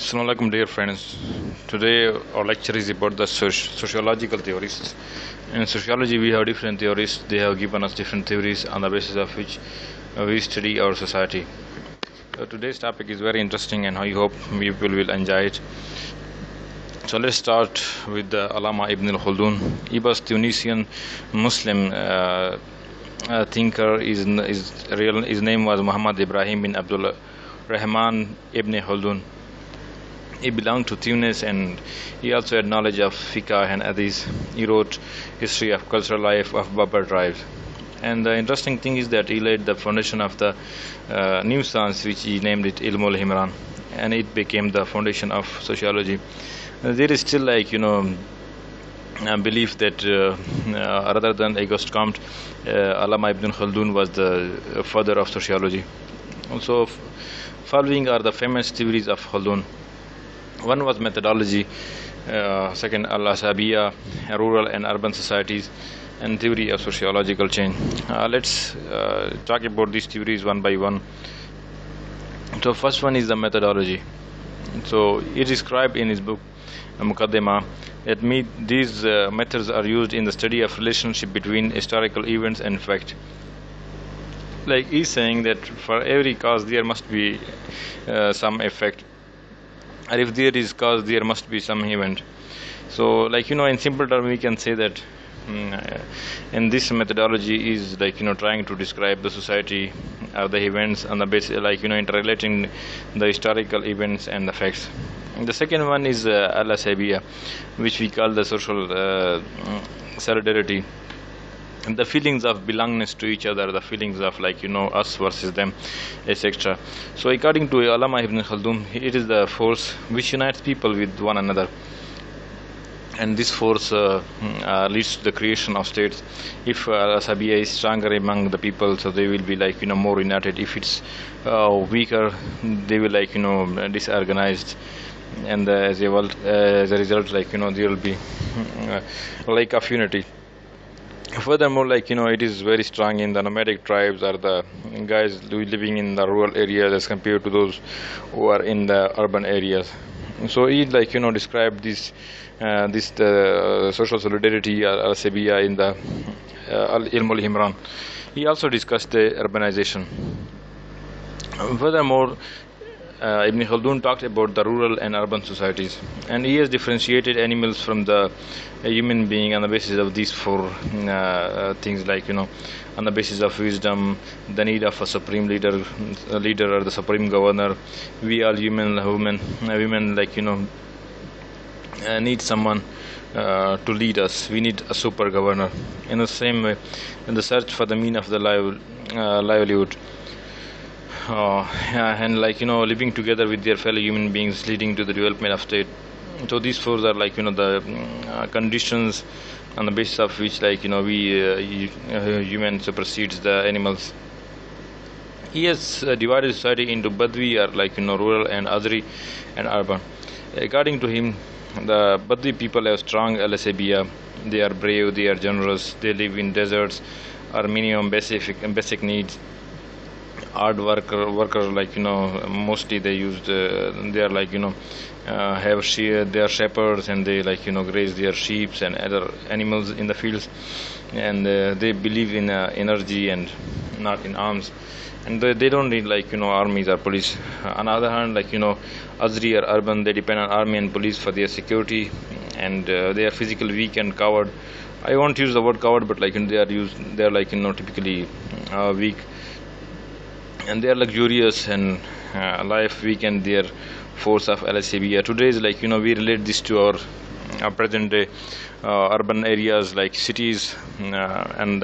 Assalamu alaikum, dear friends. Today our lecture is about the sociological theorists. In sociology, we have different theorists. They have given us different theories on the basis of which we study our society. Today's topic is very interesting, and I hope people will enjoy it. So let's start with the Allama Ibn al-Khaldoon. He was Tunisian Muslim thinker. His name was Muhammad Ibrahim bin Abdul Rahman Ibn Khaldoon. He belonged to Tunis, and he also had knowledge of fiqh and hadith. He wrote history of cultural life of Berber tribes. And the interesting thing is that he laid the foundation of the new science, which he named it Ilmul Himran, and it became the foundation of sociology. There is still a belief that rather than Auguste Comte, Allama Ibn Khaldoon was the father of sociology. Also, following are the famous theories of Khaldoon. One was methodology, second al-Asabiyya, rural and urban societies, and theory of sociological change. Let's talk about these theories one by one. So first one is the methodology. So he described in his book Muqaddimah that these methods are used in the study of relationship between historical events and fact. Like he's saying that for every cause there must be some effect, or if there is cause there must be some event. So in simple terms we can say that in this methodology is trying to describe the society or the events on the basis interrelating the historical events and the facts. And the second one is al-Asabiyya, which we call the social solidarity, and the feelings of belongingness to each other, the feelings of us versus them, etc. So according to Allama Ibn Khaldoon, it is the force which unites people with one another, and this force leads to the creation of states. If Asabiyya is stronger among the people, so they will be more united. If it's weaker, they will disorganized, and as a result there will be lack of unity. Furthermore, it is very strong in the nomadic tribes, or the guys living in the rural areas as compared to those who are in the urban areas. So he described this social solidarity or Sabiyya in the Ilmul Himran. He also discussed the urbanization. Furthermore, Ibn Khaldoon talked about the rural and urban societies, and he has differentiated animals from the human being on the basis of these four things, on the basis of wisdom, the need of a supreme leader or the supreme governor. We all women need someone to lead us. We need a super governor. In the same way, in the search for the mean of the livelihood. And living together with their fellow human beings, leading to the development of state. So these four are the conditions on the basis of which we human supersedes the animals. He has divided society into Badwi, or rural, and Azri and urban. According to him, the Badwi people have strong al-Asabiyya. They are brave, they are generous, they live in deserts, are minimum basic needs. Hard workers mostly they used they are they are shepherds, and they graze their sheep and other animals in the fields, and they believe in energy and not in arms, and they don't need armies or police. On the other hand, Azri or urban, they depend on army and police for their security, and they are physically weak and coward. I won't use the word coward, but they are typically weak, and they are luxurious and life weakened their force of al-Asabiyya. Today is we relate this to our present day urban areas like cities and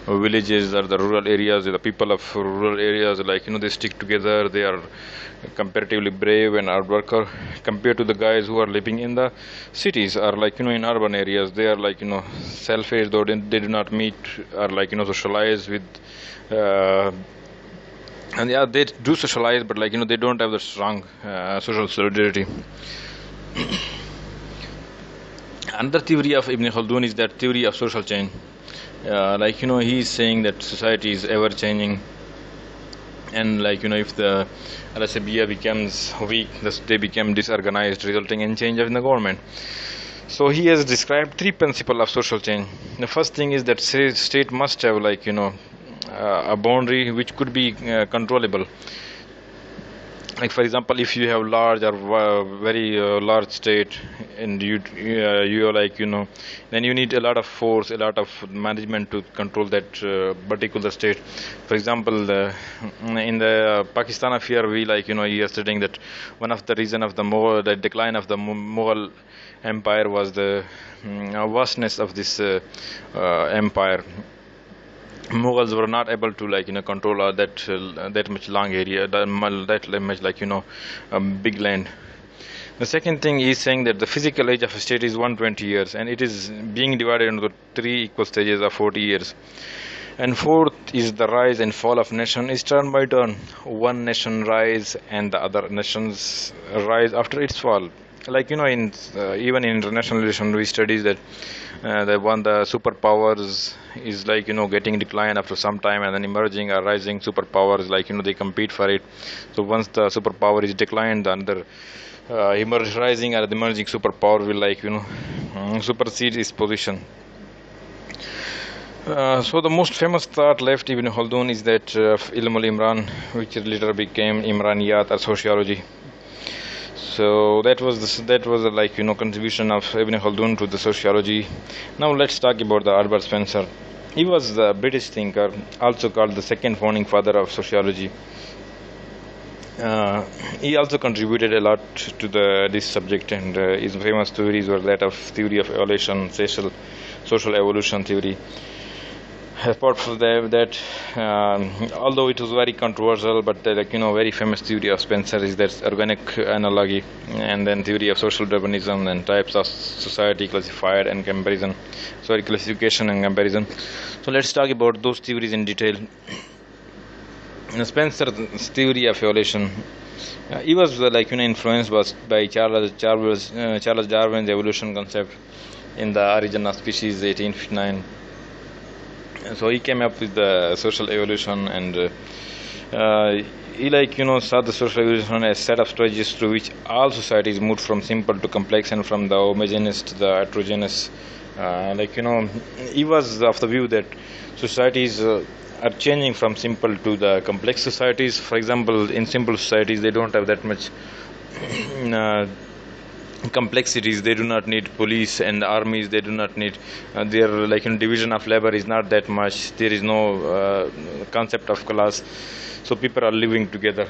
villages, or the rural areas. The people of rural areas they stick together. They are comparatively brave and hard worker compared to the guys who are living in the cities, or in urban areas. They are selfish, though they do not meet or socialize with and yeah, they do socialize, but they don't have the strong social solidarity. Another theory of Ibn Khaldoon is that theory of social change. He is saying that society is ever changing, And if the LSABA becomes weak, they become disorganized, resulting in change in the government. So he has described three principles of social change. The first thing is that state must have a boundary which could be controllable. Like for example, if you have large or very large state, and you are then you need a lot of force, a lot of management to control that particular state. For example, in the Pakistan affair, we you are studying that one of the reason of the decline of the Mughal empire was the vastness of this empire. Mughals were not able to control that much long area, that much big land. The second thing is saying that the physical age of a state is 120 years, and it is being divided into three equal stages of 40 years. And fourth is the rise and fall of nation is turn by turn. One nation rise and the other nations rise after its fall. In even in international relations, we studies that the superpowers is getting declined after some time, and then emerging or rising superpowers they compete for it. So once the superpower is declined, the another rising or the emerging superpower will supersede its position. So the most famous thought left Ibn Khaldoon is that Ilm al-Imran, which later became Imraniyat or sociology. So that was contribution of Ibn Khaldoon to the sociology. Now let's talk about the Herbert Spencer. He was the British thinker, also called the second founding father of sociology. He also contributed a lot to this subject, and his famous theories were that of theory of evolution, social evolution theory. Apart from that, although it was very controversial, but very famous theory of Spencer is that organic analogy, and then theory of social Darwinism, and types of society classified and comparison. Classification and comparison. So let's talk about those theories in detail. Spencer's theory of evolution. He was influenced by Charles Darwin's evolution concept in the Origin of Species, 1859. So he came up with the social evolution, and he saw the social evolution as a set of stages through which all societies moved from simple to complex, and from the homogeneous to the heterogeneous. He was of the view that societies are changing from simple to the complex societies. For example, in simple societies, they don't have that much complexities. They do not need police and armies. They do not need their division of labor is not that much. There is no concept of class, so people are living together.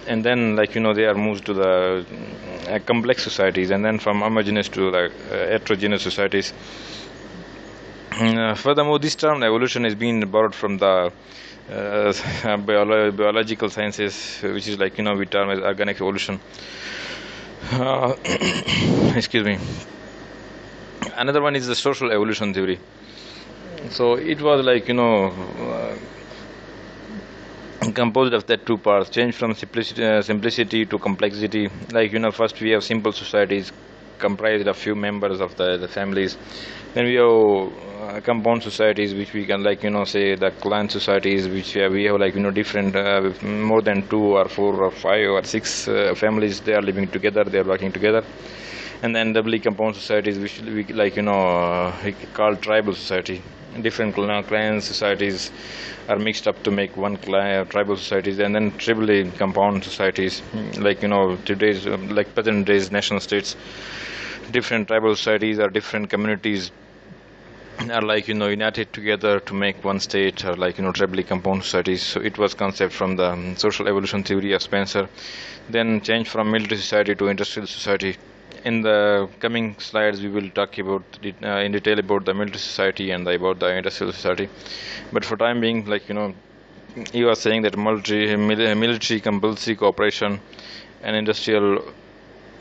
And then they are moved to the complex societies, and then from homogeneous to the heterogeneous societies. Furthermore, this term evolution is being borrowed from the biological sciences, which is we term as organic evolution. Excuse me. Another one is the social evolution theory. So it was composed of that two parts: change from simplicity to complexity. First we have simple societies comprised of few members of the families. Then we have compound societies, which we can say the clan societies, which we have different more than 2 or 4 or 5 or 6 families. They are living together, they are working together. And then doubly compound societies, which we we call tribal society. Different clan societies are mixed up to make one tribal societies. And then triply compound societies, today's present days nation states. Different tribal societies or different communities are united together to make one state, or tribally compound societies. So it was concept from the social evolution theory of Spencer. Then change from military society to industrial society. In the coming slides, we will talk about in detail about the military society and about the industrial society. But for time being, he was saying that military compulsory cooperation and industrial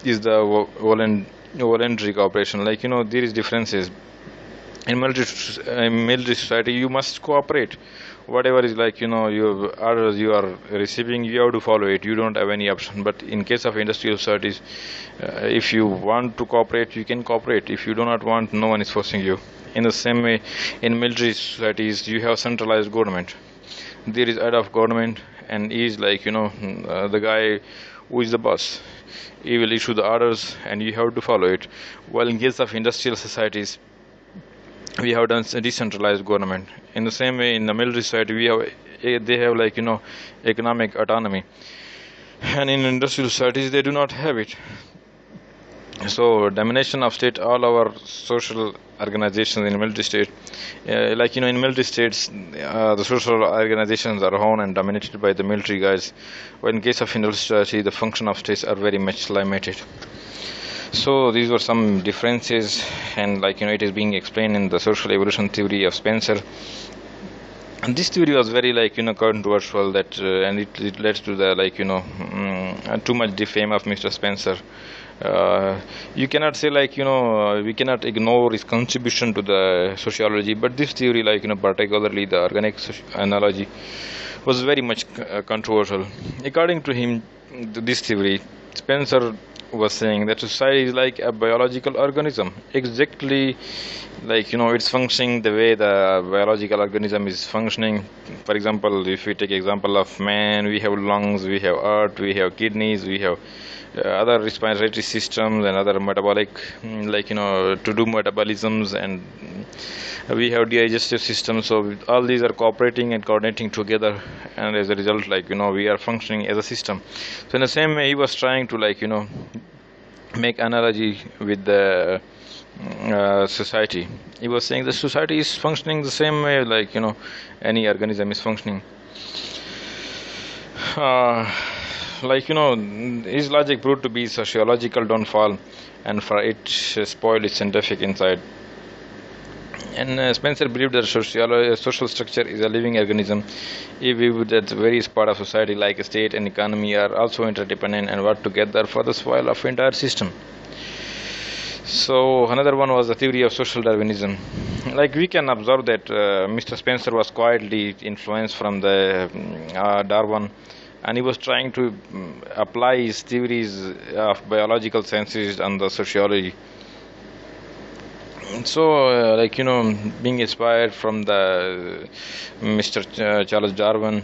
is the voluntary cooperation. There is differences. In military society, you must cooperate. Whatever is your orders you are receiving, you have to follow it. You don't have any option. But in case of industrial societies, if you want to cooperate, you can cooperate. If you do not want, no one is forcing you. In the same way, in military societies, you have centralized government. There is head of government, and he is the guy who is the boss. He will issue the orders and you have to follow it. While in case of industrial societies, we have done decentralized government. In the same way, in the military society, they have economic autonomy, and in industrial societies they do not have it. So domination of state, all our social organizations in military state, in military states, the social organizations are owned and dominated by the military guys. But in case of industrial society, the function of states are very much limited. So these were some differences, and it is being explained in the social evolution theory of Spencer. And this theory was very controversial, that and it led to the too much defame of Mr. Spencer. You cannot say we cannot ignore his contribution to the sociology, but this theory, particularly the organic analogy, was very much controversial. According to him, this theory, Spencer was saying that society is like a biological organism, exactly it's functioning the way the biological organism is functioning. For example, if we take example of man, we have lungs, we have heart, we have kidneys, we have other respiratory systems and other metabolic to do metabolisms, and we have digestive systems. So all these are cooperating and coordinating together, and as a result we are functioning as a system. So in the same way, he was trying to make analogy with the society. He was saying the society is functioning the same way any organism is functioning. His logic proved to be sociological downfall, and for it spoiled its scientific insight. And Spencer believed that social structure is a living organism. He viewed that various parts of society, like a state and economy, are also interdependent and work together for the survival of the entire system. So another one was the theory of social Darwinism. We can observe that Mr. Spencer was quietly influenced from the Darwin, and he was trying to apply his theories of biological sciences on the sociology. So being inspired from the Mr. Charles Darwin,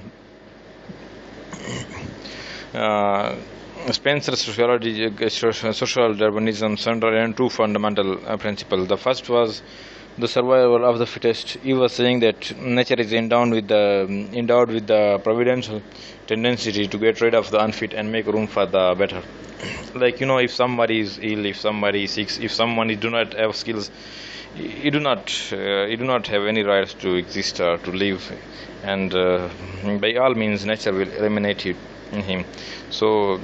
Spencer's social Darwinism centered on two fundamental principles. The first was the survival of the fittest. He was saying that nature is endowed with the providential tendency to get rid of the unfit and make room for the better. If somebody is ill, if somebody is sick, if someone do not have skills, he do not have any rights to exist or to live, and by all means nature will eliminate him. So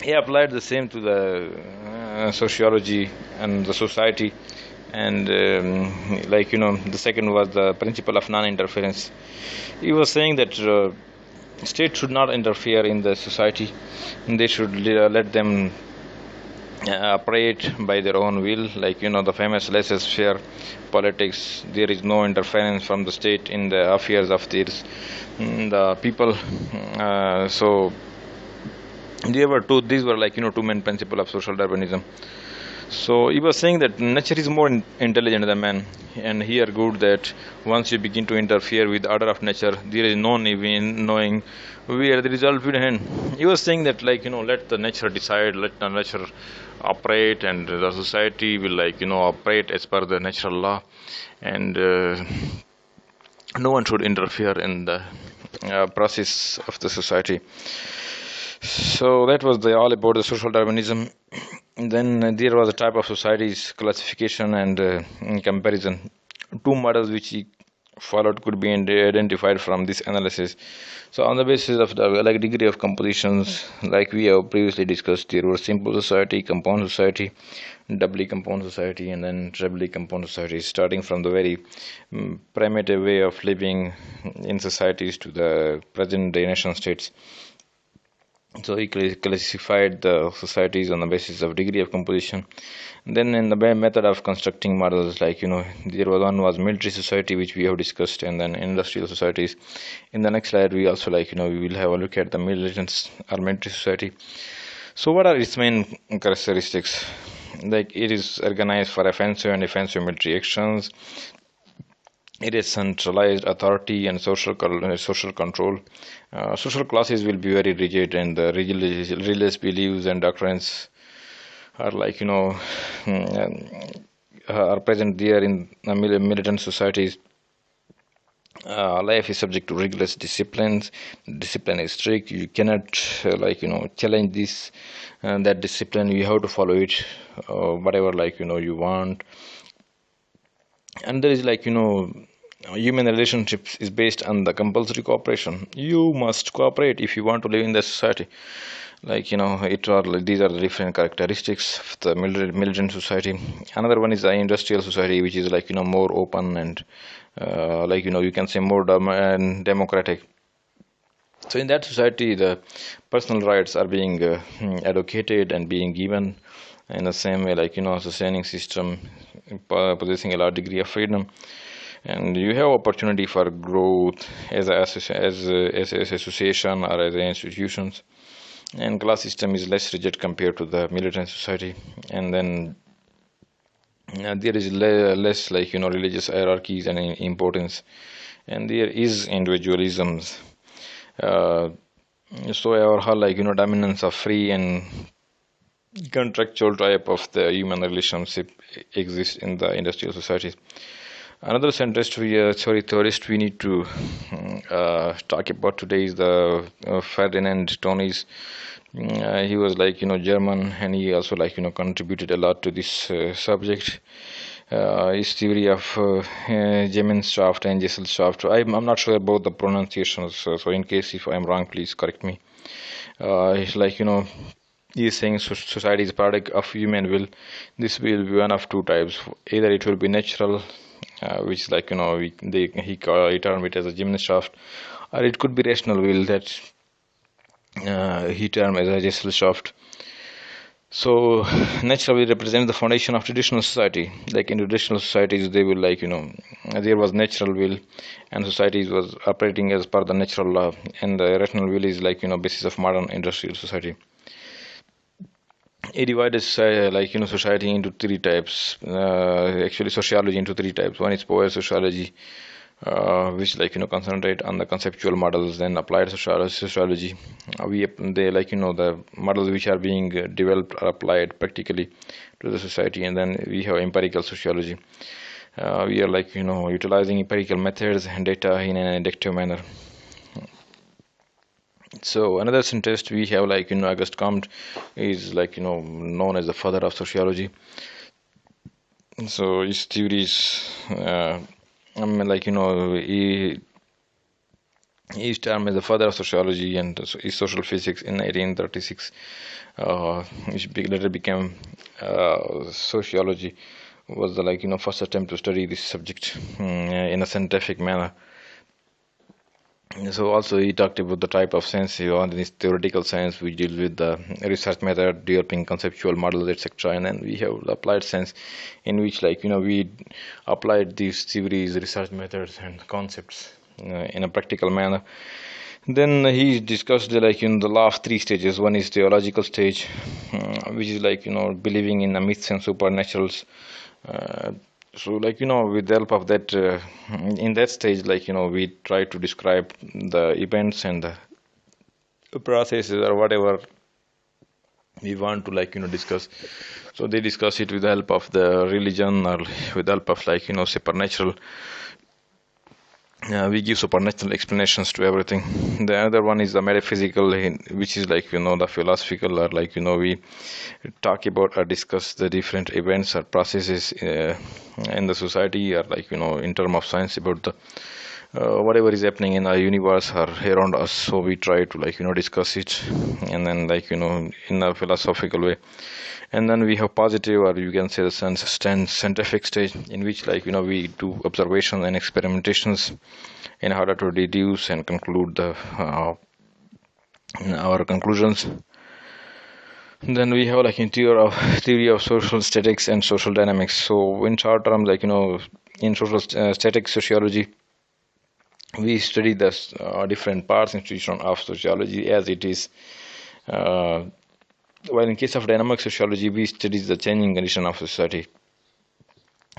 he applied the same to the sociology and the society. And the second was the principle of non-interference. He was saying that state should not interfere in the society, and they should let them operate by their own will, the famous laissez-faire politics. There is no interference from the state in the affairs of the people. So these were two main principles of social Darwinism. So he was saying that nature is more intelligent than man, and he argued that once you begin to interfere with the order of nature, there is no knowing where the result will end. He was saying that let the nature decide, let the nature operate, and the society will operate as per the natural law, and no one should interfere in the process of the society. So that was all about the social Darwinism. Then there was a type of societies classification and comparison. Two models which he followed could be identified from this analysis. So on the basis of the degree of compositions, like we have previously discussed, there were simple society, compound society, doubly compound society, and then trebly compound society, starting from the very primitive way of living in societies to the present day nation states. So he classified the societies on the basis of degree of composition. Then in the method of constructing models, there was one was military society, which we have discussed, and then industrial societies. In the next slide, we also we will have a look at the militants or military society. So what are its main characteristics? It is organized for offensive and defensive military actions. It is centralized authority and social control. Social classes will be very rigid, and the religious beliefs and doctrines are are present there in militant societies. Life is subject to rigorous disciplines. Discipline is strict. You cannot challenge this and that discipline. You have to follow it, whatever you want. And there is human relationships is based on the compulsory cooperation. You must cooperate if you want to live in the society. These are the different characteristics of the militant society. Another one is the industrial society, which is more open and you can say more democratic. So in that society, the personal rights are being advocated and being given in the same way, sustaining system possessing a large degree of freedom, and you have opportunity for growth as association or as institutions. And class system is less rigid compared to the militant society. And then there is less religious hierarchies and importance, and there is individualisms. So our dominance of free and contractual type of the human relationship exists in the industrial society. Another theorist we need to talk about today is the Ferdinand Tonee. He was German, and he also contributed a lot to this subject. His theory of Gemeinschaft and Gesellschaft. I'm not sure about the pronunciations, so in case if I'm wrong, please correct me. It's he is saying society is product of human will. This will be one of two types. Either it will be natural, which is he termed it as a Gemeinschaft, or it could be rational will that he termed as a Gesellschaft. So natural will represents the foundation of traditional society. Like in traditional societies, they will there was natural will, and societies was operating as per the natural law, and the rational will is basis of modern industrial society. He divided society into three types. Actually, sociology into three types. One is power sociology, which concentrate on the conceptual models. Then applied sociology, the models which are being developed are applied practically to the society. And then we have empirical sociology. We are utilizing empirical methods and data in an inductive manner. So another scientist we have Auguste Comte is known as the father of sociology. So his theories he termed as the father of sociology, and his social physics in 1836, which later became sociology, was the first attempt to study this subject in a scientific manner. So also he talked about the type of science, this theoretical science which deals with the research method, developing conceptual models, etc. And then we have the applied science, in which we applied these theories, research methods, and concepts in a practical manner. Then he discussed in the law of three stages. One is theological stage, which is believing in the myths and supernaturals. So with the help of that, in that stage, we try to describe the events and the processes or whatever we want to discuss. So they discuss it with the help of the religion, or with the help of supernatural. We give supernatural explanations to everything. The other one is the metaphysical, which is the philosophical, or we talk about or discuss the different events or processes in the society, or in terms of science, about the whatever is happening in our universe or around us. So we try to discuss it, and then in a philosophical way. And then we have positive, or you can say the scientific stage, in which we do observation and experimentations in order to deduce and conclude our conclusions. Then we have in theory of social statics and social dynamics. So in short terms, in social static sociology, we study the different parts institution of sociology as it is. While in case of dynamic sociology, we study the changing condition of society.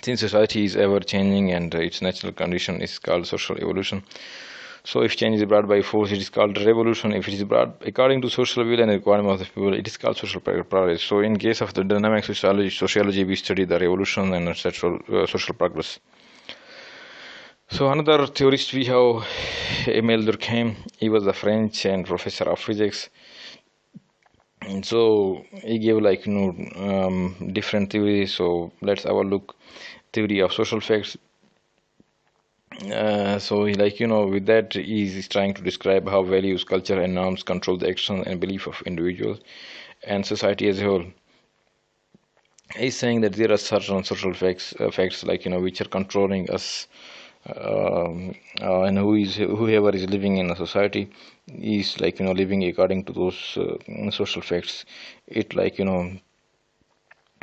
Since society is ever changing and its natural condition is called social evolution. So if change is brought by force, it is called revolution. If it is brought according to social will and requirement of the people, it is called social progress. So in case of the dynamic sociology, we study the revolution and social progress. So another theorist we have, Emile Durkheim. He was a French and professor of physics. And so he gave different theories. So let's have a look. Theory of social facts. So he with that he's trying to describe how values, culture, and norms control the actions and belief of individuals and society as a whole. He's saying that there are certain social facts which are controlling us, and whoever is living in a society is living according to those social facts.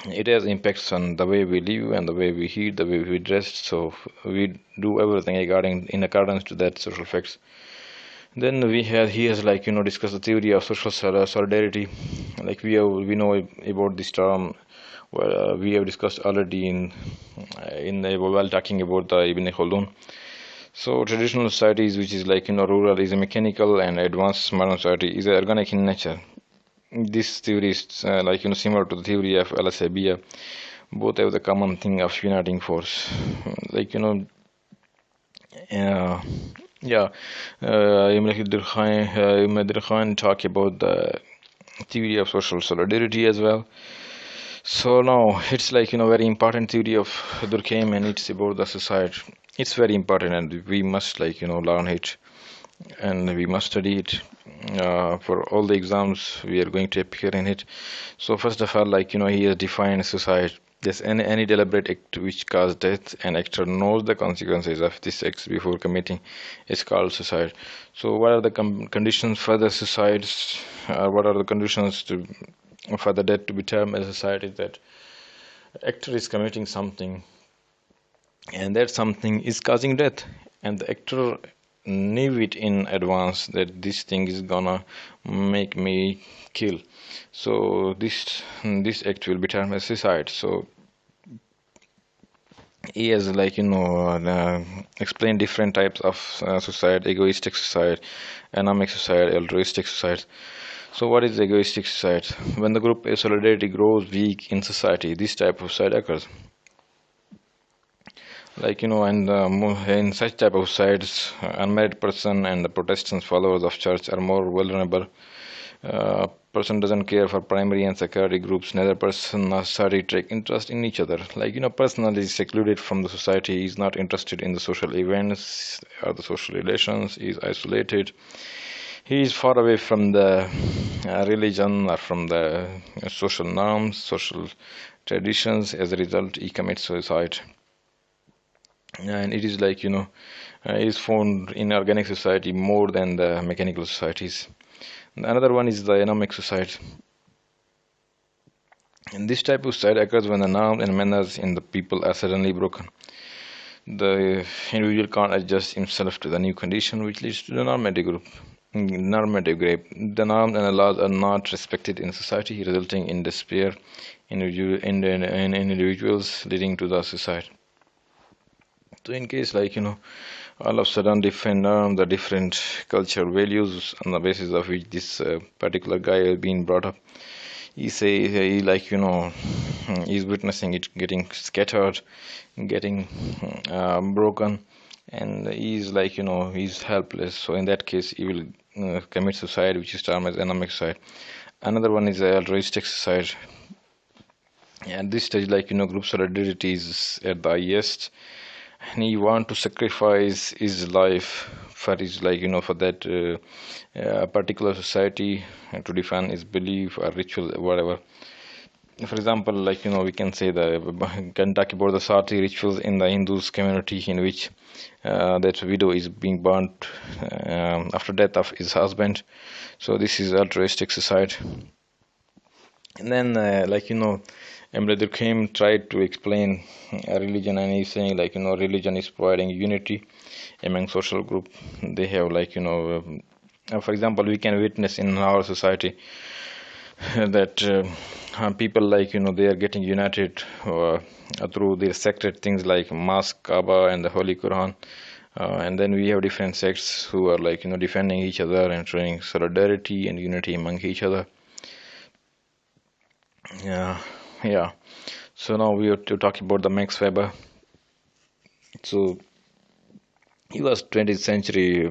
It has impacts on the way we live and the way we eat, the way we dress. So we do everything in accordance to that social facts. Then he has discussed the theory of social solidarity. We know about this term. Well, we have discussed already while talking about the Ibn Khaldoon. So traditional societies, which is rural, is a mechanical, and advanced modern society is organic in nature. This theory is similar to the theory of Al-Sabiyya. Both have the common thing of uniting force. Ibn Khaldoon talk about the theory of social solidarity as well. So now it's very important theory of Durkheim, and it's about the society. It's very important, and we must learn it, and we must study it for all the exams we are going to appear in it. So first of all, he has defined suicide. Yes, any deliberate act which causes death, and actor knows the consequences of this act before committing, is called suicide. So what are the conditions for the suicides? What are the conditions for the death to be termed as suicide? Is that actor is committing something, and that something is causing death, and the actor knew it in advance that this thing is gonna make me kill. So this act will be termed as suicide. So he has explained different types of suicide: egoistic suicide, anomic suicide, altruistic suicide. So what is egoistic suicide? When the group solidarity grows weak in society, this type of suicide occurs. In such type of suicides, unmarried person and the Protestant followers of church are more vulnerable. Person doesn't care for primary and secondary groups. Neither person nor society take interest in each other. Personally secluded from the society. He is not interested in the social events or the social relations. He is isolated. He is far away from the religion or from the social norms, social traditions. As a result, he commits suicide. And it is is found in organic society more than the mechanical societies. Another one is the anomic suicide. And this type of suicide occurs when the norms and manners in the people are suddenly broken. The individual can't adjust himself to the new condition, which leads to the normative group. The norms and the laws are not respected in society, resulting in despair in individuals, leading to the suicide. So in case all of a sudden different norms, the different cultural values on the basis of which this particular guy has been brought up, he's witnessing it getting scattered, getting broken, and he's he's helpless. So in that case, he will commit suicide, which is termed as anomic suicide. Another one is altruistic suicide. At this stage, group solidarity is at the highest, and he want to sacrifice his life for his for that particular society, and to defend his belief or ritual, whatever. For example, we can say can talk about the sati rituals in the Hindus community, in which that widow is being burnt after death of his husband. So this is altruistic suicide. And then Emile Durkheim tried to explain religion, and he's saying religion is providing unity among social group. They have for example, we can witness in our society that people they are getting united through their sacred things like mosque, Kaaba, and the Holy Quran. And then we have different sects who are defending each other and showing solidarity and unity among each other. Yeah. So now we have to talk about the Max Weber. So he was 20th century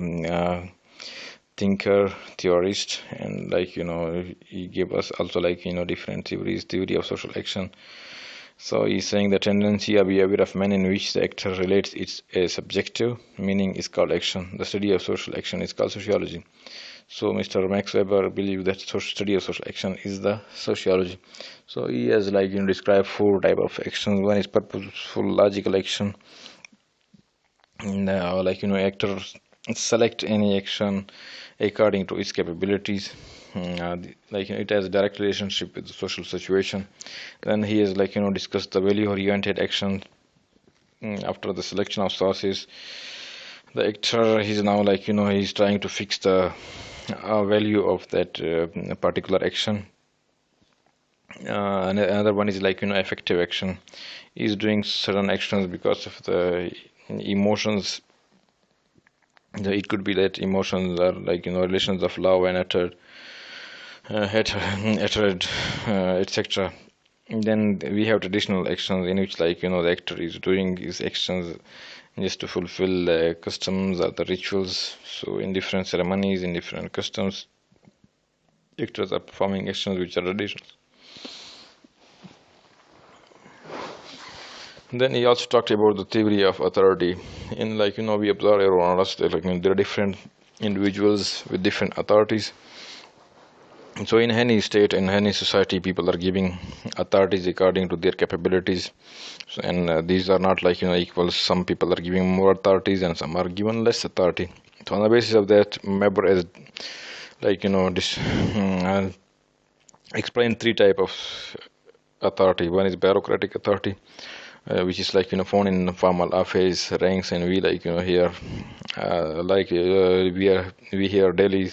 thinker, theorist, and he gave us also different theories. Theory of social action. So he's saying the tendency or behavior of man in which the actor relates its a subjective meaning is called action. The study of social action is called sociology. So Mr. Max Weber believed that study of social action is the sociology. So he has described 4 type of actions. One is purposeful logical action. Actor select any action according to its capabilities. It has a direct relationship with the social situation. Then he has discussed the value oriented action. After the selection of sources, the actor is now he's trying to fix the value of that particular action. And another one is effective action. He's doing certain actions because of the emotions. It could be that emotions are relations of love and hatred, etc. Then we have traditional actions in which the actor is doing his actions just to fulfill the customs or the rituals. So in different ceremonies, in different customs, actors are performing actions which are traditional. Then he also talked about the theory of authority. In we observe around us that there are different individuals with different authorities. So in any state, in any society, people are giving authorities according to their capabilities, and these are not equal. Some people are giving more authorities and some are given less authority. So on the basis of that, Weber has explained 3 type of authority. One is bureaucratic authority, which is found in formal office ranks, and we here we hear daily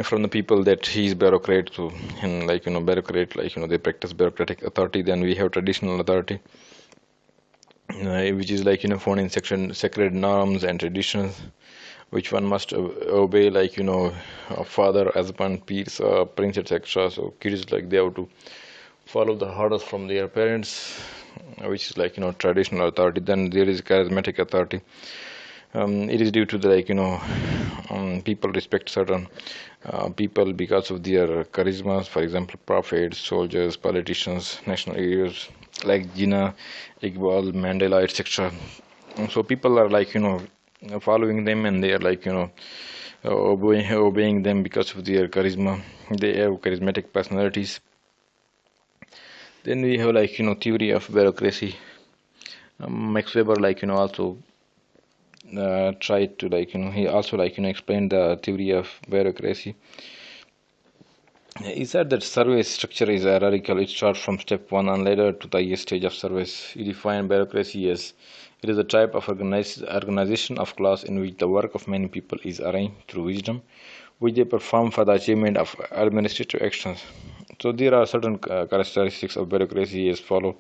from the people that he is bureaucrat. So and bureaucrat they practice bureaucratic authority. Then we have traditional authority, which is found in sacred norms and traditions, which one must obey, father, husband, peers, prince, etc. So kids they have to follow the orders from their parents, which is traditional authority. Then there is charismatic authority. It is due to the people respect certain people because of their charismas. For example, prophets, soldiers, politicians, national heroes like Jinnah, Iqbal, Mandela, etc. So people are following them, and they are obeying them because of their charisma. They have charismatic personalities. Then we have theory of bureaucracy. Max Weber also tried to he also explained the theory of bureaucracy. He said that service structure is hierarchical. It starts from step 1 and later to the highest stage of service. He defined bureaucracy as it is a type of organization of class in which the work of many people is arranged through wisdom, which they perform for the achievement of administrative actions. So there are certain characteristics of bureaucracy as follow.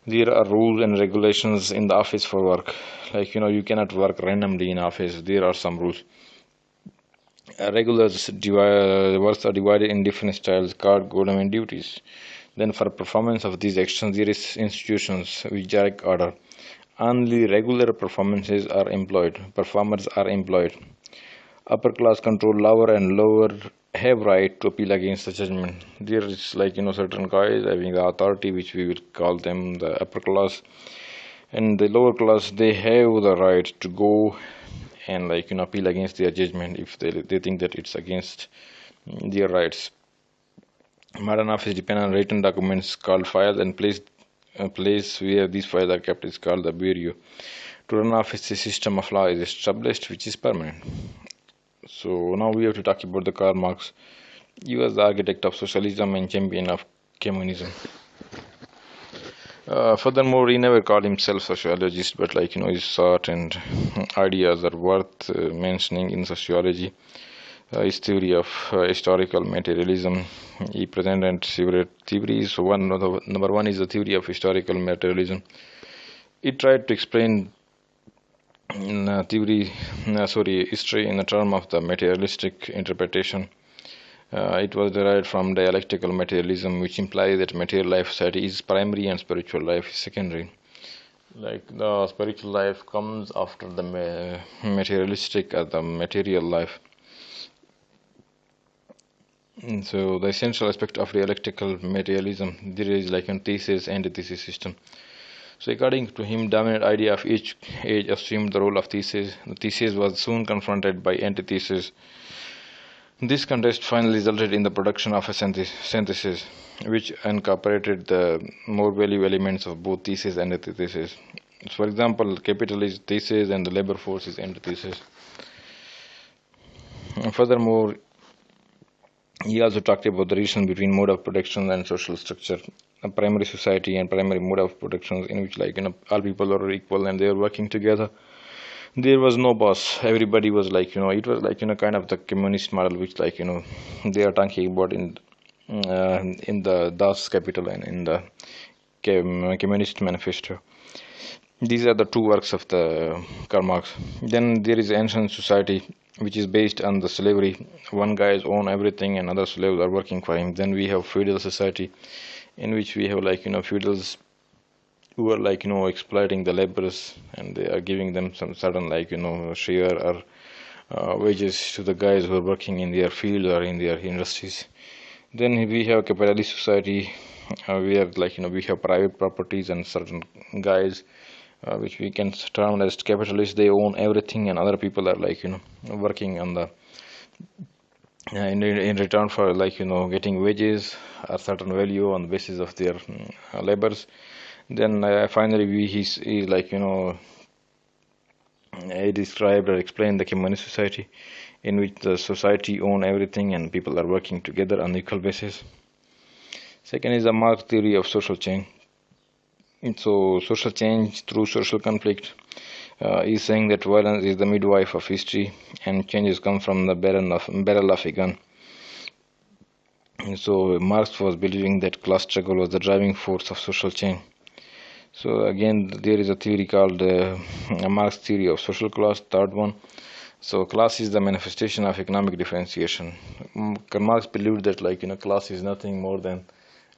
There are rules and regulations in the office for work. You cannot work randomly in office. There are some rules. Regulars works are divided in different styles called government duties. Then for performance of these actions, there is institutions which direct order. Only regular performers are employed. Upper class control lower, and lower have right to appeal against the judgment. There is certain guys having the authority, which we will call them the upper class, and the lower class, they have the right to go and appeal against their judgment if they think that it's against their rights. Modern office depend on written documents called files, and place where these files are kept is called the bureau. To run office, a system of law is established which is permanent. So now we have to talk about the Karl Marx. He was the architect of socialism and champion of communism. Furthermore, he never called himself sociologist, but his thought and ideas are worth mentioning in sociology. his theory of historical materialism. He presented several theories. So number one is the theory of historical materialism. He tried to explain history in the term of the materialistic interpretation. It was derived from dialectical materialism, which implies that material life society is primary and spiritual life is secondary. Like the spiritual life comes after the materialistic or the material life. And so the essential aspect of dialectical materialism, there is like a thesis antithesis system. So according to him, dominant idea of each age assumed the role of thesis. The thesis was soon confronted by antithesis. This contest finally resulted in the production of a synthesis, which incorporated the more value elements of both thesis and antithesis. So for example, capital is thesis and the labor force is antithesis. And furthermore, he also talked about the relation between mode of production and social structure, a primary society and primary mode of production, in which all people are equal and they are working together. There was no boss. Everybody was it was kind of the communist model, which they are talking about in the Das Kapital and in the Communist Manifesto. These are the two works of the Karl Marx. Then there is ancient society, which is based on the slavery. One guy own everything and other slaves are working for him. Then we have feudal society, in which we have feudals who are exploiting the laborers, and they are giving them some certain share or wages to the guys who are working in their field or in their industries. Then we have capitalist society, where we have private properties and certain guys which we can term as capitalists. They own everything and other people are working on the in return for getting wages or certain value on the basis of their labors. Then finally he described or explained the communist society, in which the society own everything and people are working together on equal basis. Second is the Marx theory of social change. So social change through social conflict is saying that violence is the midwife of history and changes come from the barrel of a gun. And so Marx was believing that class struggle was the driving force of social change. So again, there is a theory called Marx theory of social class, third one. So class is the manifestation of economic differentiation. Marx believed that class is nothing more than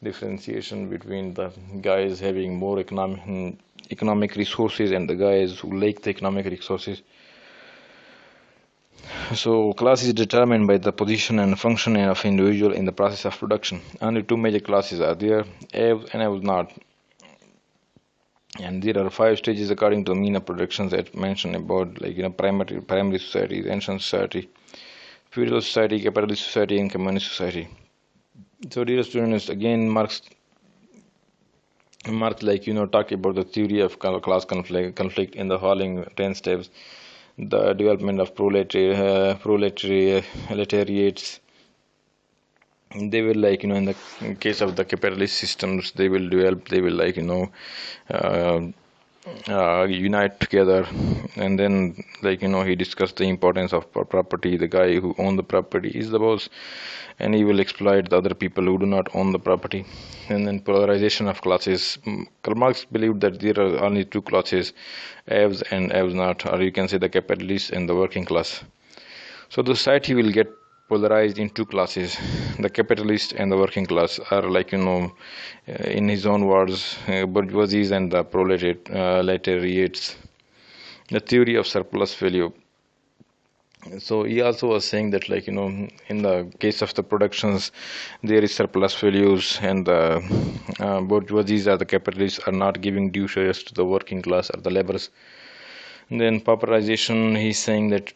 differentiation between the guys having more economic resources and the guys who lack the economic resources. So class is determined by the position and function of individual in the process of production. Only two major classes are there, haves and haves not. And there are 5 stages according to the mean of production that mentioned about primary society, ancient society, feudal society, capitalist society, and communist society. So dear students, again Marx talk about the theory of class conflict in the following 10 steps: the development of proletariats. They will in the case of the capitalist systems, they will unite together, and then he discussed the importance of property. The guy who owns the property is the boss, and he will exploit the other people who do not own the property. And then polarization of classes. Karl Marx believed that there are only 2 classes, haves and haves not, or you can say the capitalists and the working class. So the society will get polarized in 2 classes. The capitalist and the working class are in his own words, bourgeoisies and the proletariats. The theory of surplus value. So he also was saying that in the case of the productions, there is surplus values, and the bourgeoisies or the capitalists are not giving due shares to the working class or the laborers. And then pauperization, he's saying that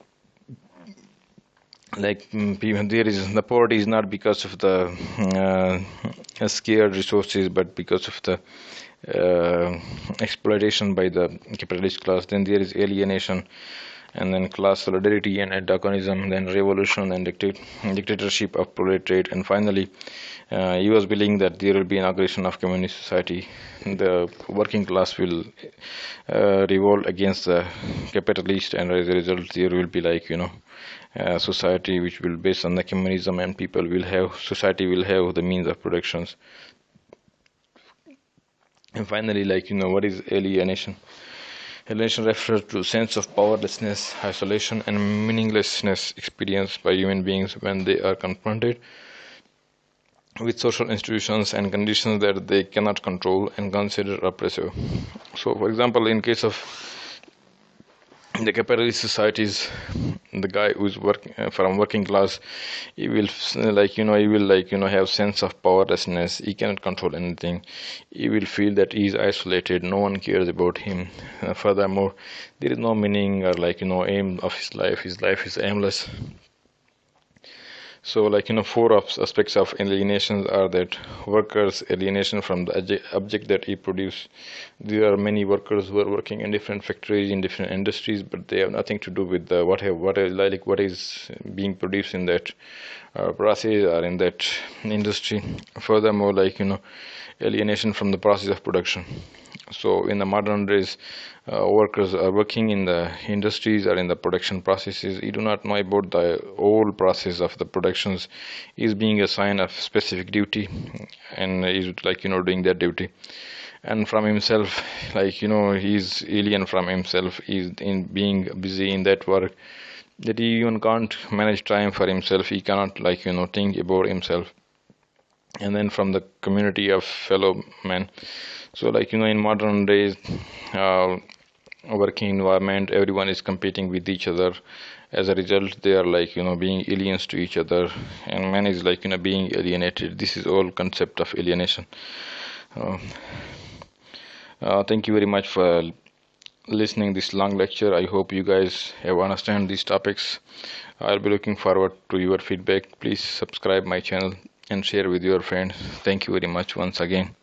there is the poverty is not because of the scarce resources, but because of the exploitation by the capitalist class. Then there is alienation, and then class solidarity and antagonism, then revolution and dictatorship of proletariat, and finally he was believing that there will be inauguration of communist society. The working class will revolt against the capitalist, and as a result there will be society which will based on the communism, and society will have the means of productions. And finally, what is alienation? Alienation refers to sense of powerlessness, isolation, and meaninglessness experienced by human beings when they are confronted with social institutions and conditions that they cannot control and consider oppressive. So, for example, in case of the capitalist societies, the guy who's from working class, he will have sense of powerlessness. He cannot control anything. He will feel that he is isolated. No one cares about him. Furthermore, there is no meaning or aim of his life. His life is aimless. So, four aspects of alienation are that workers' alienation from the object that he produces. There are many workers who are working in different factories, in different industries, but they have nothing to do with what is being produced in that process or in that industry. Furthermore, alienation from the process of production. So in the modern days, workers are working in the industries or in the production processes. You do not know about the whole process of the productions. Is being assigned a specific duty, and is doing that duty. And from himself, he's alien from himself. He's in being busy in that work that he even can't manage time for himself. He cannot think about himself. And then from the community of fellow men. So in modern days working environment, everyone is competing with each other. As a result, they are being aliens to each other, and man is being alienated. This is all concept of alienation. Thank you very much for listening this long lecture. I hope you guys have understand these topics. I'll be looking forward to your feedback. Please subscribe my channel and share with your friends. Thank you very much once again.